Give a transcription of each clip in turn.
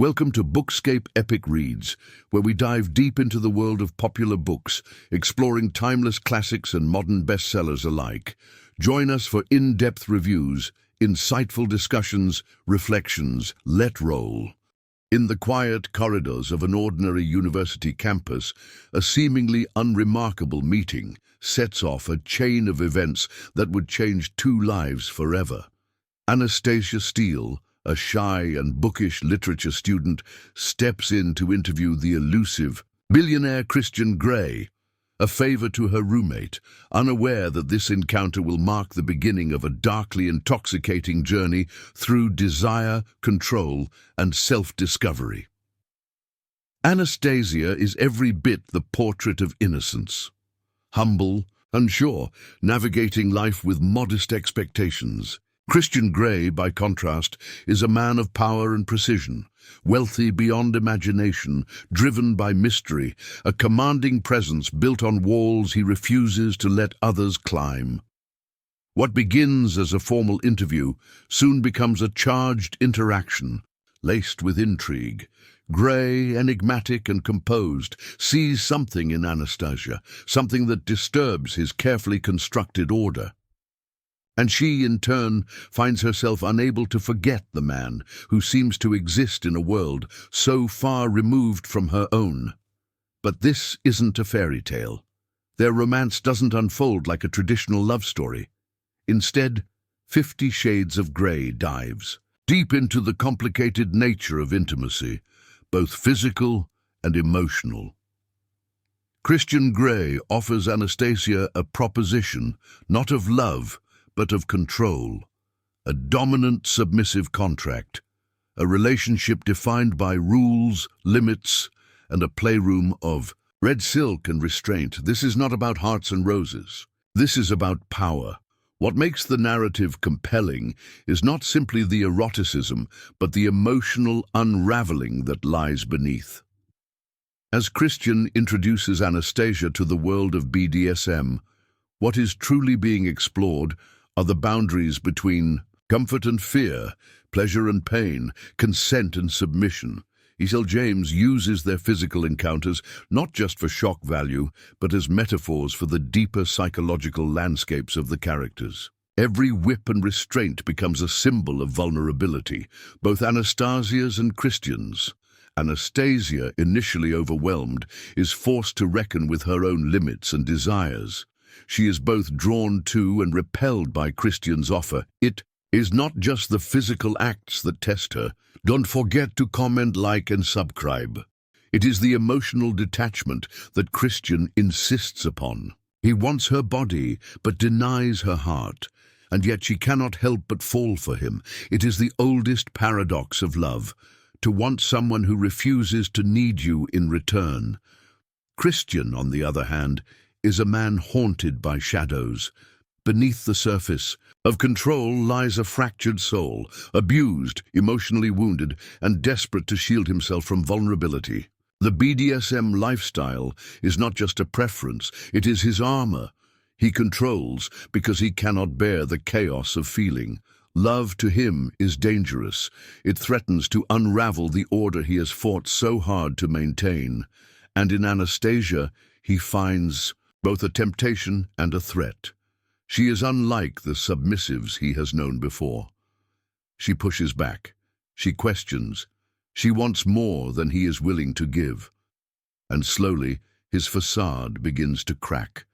Welcome to Bookscape Epic Reads, where we dive deep into the world of popular books, exploring timeless classics and modern bestsellers alike. Join us for in-depth reviews, insightful discussions, reflections. Let roll. In the quiet corridors of an ordinary university campus, a seemingly unremarkable meeting sets off a chain of events that would change two lives forever. Anastasia Steele, a shy and bookish literature student, steps in to interview the elusive billionaire Christian Grey, a favor to her roommate, unaware that this encounter will mark the beginning of a darkly intoxicating journey through desire, control, and self-discovery. Anastasia is every bit the portrait of innocence. Humble, unsure, navigating life with modest expectations. Christian Grey, by contrast, is a man of power and precision, wealthy beyond imagination, driven by mystery, a commanding presence built on walls he refuses to let others climb. What begins as a formal interview soon becomes a charged interaction, laced with intrigue. Grey, enigmatic and composed, sees something in Anastasia, something that disturbs his carefully constructed order. And she, in turn, finds herself unable to forget the man who seems to exist in a world so far removed from her own. But this isn't a fairy tale. Their romance doesn't unfold like a traditional love story. Instead, 50 Shades of Grey dives deep into the complicated nature of intimacy, both physical and emotional. Christian Grey offers Anastasia a proposition, not of love, but of control, a dominant, submissive contract, a relationship defined by rules, limits, and a playroom of red silk and restraint. This is not about hearts and roses. This is about power. What makes the narrative compelling is not simply the eroticism, but the emotional unraveling that lies beneath. As Christian introduces Anastasia to the world of BDSM, what is truly being explored are the boundaries between comfort and fear, pleasure and pain, consent and submission. E.L. James uses their physical encounters not just for shock value, but as metaphors for the deeper psychological landscapes of the characters. Every whip and restraint becomes a symbol of vulnerability, both Anastasia's and Christian's. Anastasia, initially overwhelmed, is forced to reckon with her own limits and desires. She is both drawn to and repelled by Christian's offer. It is not just the physical acts that test her. Don't forget to comment, like, and subscribe. It is the emotional detachment that Christian insists upon. He wants her body, but denies her heart, and yet she cannot help but fall for him. It is the oldest paradox of love, to want someone who refuses to need you in return. Christian, on the other hand, is a man haunted by shadows. Beneath the surface of control lies a fractured soul, abused, emotionally wounded, and desperate to shield himself from vulnerability. The BDSM lifestyle is not just a preference, it is his armor. He controls because he cannot bear the chaos of feeling. Love to him is dangerous. It threatens to unravel the order he has fought so hard to maintain. And in Anastasia, he finds both a temptation and a threat. She is unlike the submissives he has known before. She pushes back. She questions. She wants more than he is willing to give. And slowly, his facade begins to crack.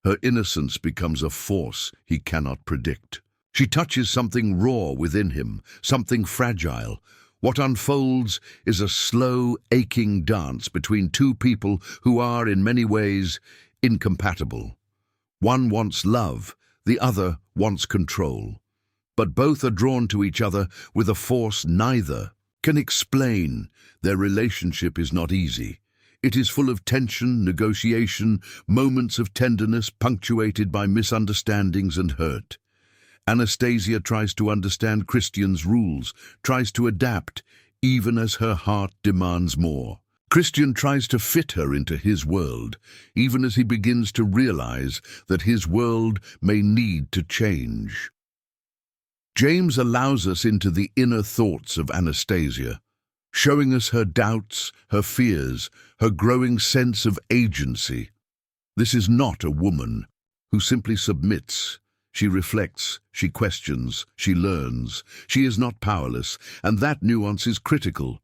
Her innocence becomes a force he cannot predict. She touches something raw within him, something fragile. What unfolds is a slow, aching dance between two people who are, in many ways, incompatible. One wants love, the other wants control. But both are drawn to each other with a force neither can explain. Their relationship is not easy. It is full of tension, negotiation, moments of tenderness punctuated by misunderstandings and hurt. Anastasia tries to understand Christian's rules, tries to adapt, even as her heart demands more. Christian tries to fit her into his world, even as he begins to realize that his world may need to change. James allows us into the inner thoughts of Anastasia, showing us her doubts, her fears, her growing sense of agency. This is not a woman who simply submits. She reflects, she questions, she learns. She is not powerless, and that nuance is critical.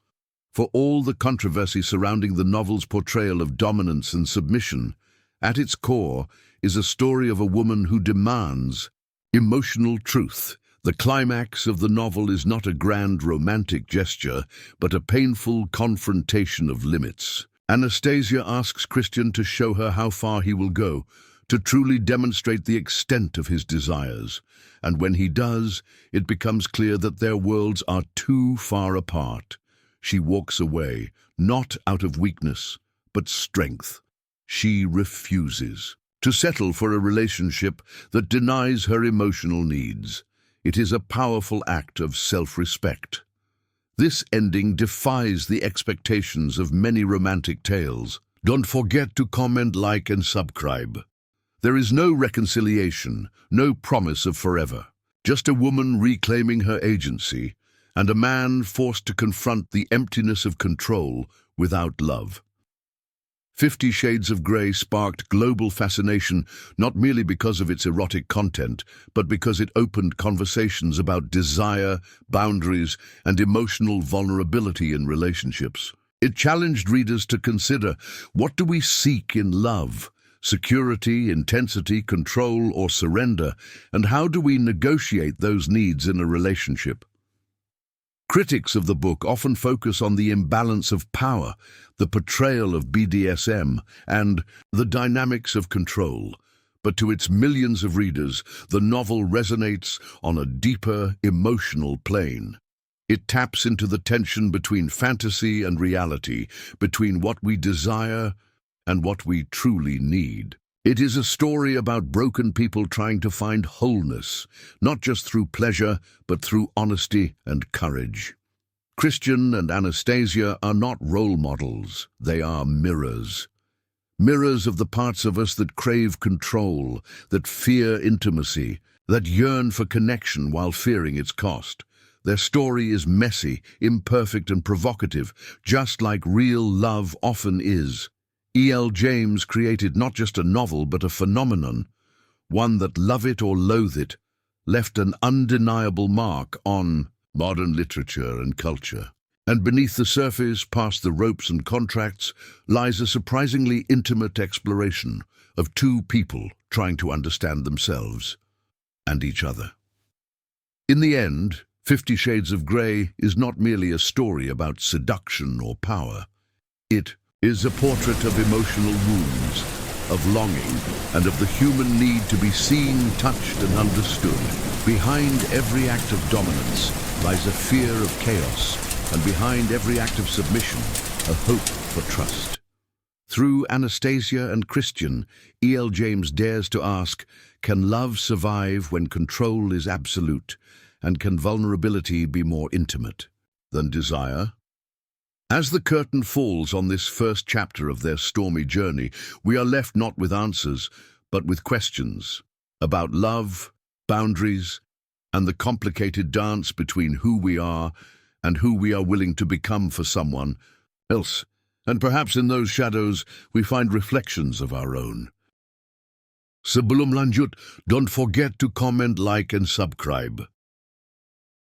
For all the controversy surrounding the novel's portrayal of dominance and submission, at its core is a story of a woman who demands emotional truth. The climax of the novel is not a grand romantic gesture, but a painful confrontation of limits. Anastasia asks Christian to show her how far he will go, to truly demonstrate the extent of his desires. And when he does, it becomes clear that their worlds are too far apart. She walks away, not out of weakness, but strength. She refuses to settle for a relationship that denies her emotional needs. It is a powerful act of self-respect. This ending defies the expectations of many romantic tales. Don't forget to comment, like, and subscribe. There is no reconciliation, no promise of forever. Just a woman reclaiming her agency, and a man forced to confront the emptiness of control without love. 50 Shades of Grey sparked global fascination not merely because of its erotic content, but because it opened conversations about desire, boundaries, and emotional vulnerability in relationships. It challenged readers to consider, what do we seek in love? Security, intensity, control, or surrender? And how do we negotiate those needs in a relationship? Critics of the book often focus on the imbalance of power, the portrayal of BDSM, and the dynamics of control. But to its millions of readers, the novel resonates on a deeper, emotional plane. It taps into the tension between fantasy and reality, between what we desire and what we truly need. It is a story about broken people trying to find wholeness, not just through pleasure, but through honesty and courage. Christian and Anastasia are not role models, they are mirrors. Mirrors of the parts of us that crave control, that fear intimacy, that yearn for connection while fearing its cost. Their story is messy, imperfect, and provocative, just like real love often is. E.L. James created not just a novel but a phenomenon, one that, love it or loathe it, left an undeniable mark on modern literature and culture. And beneath the surface, past the ropes and contracts, lies a surprisingly intimate exploration of two people trying to understand themselves and each other. In the end, 50 Shades of Grey is not merely a story about seduction or power. It is a portrait of emotional wounds, of longing, and of the human need to be seen, touched, and understood. Behind every act of dominance lies a fear of chaos, and behind every act of submission, a hope for trust. Through Anastasia and Christian, E.L. James dares to ask, can love survive when control is absolute, and can vulnerability be more intimate than desire? As the curtain falls on this first chapter of their stormy journey, we are left not with answers, but with questions about love, boundaries, and the complicated dance between who we are and who we are willing to become for someone else. And perhaps in those shadows we find reflections of our own. Sebelum lanjut, don't forget to comment, like, and subscribe.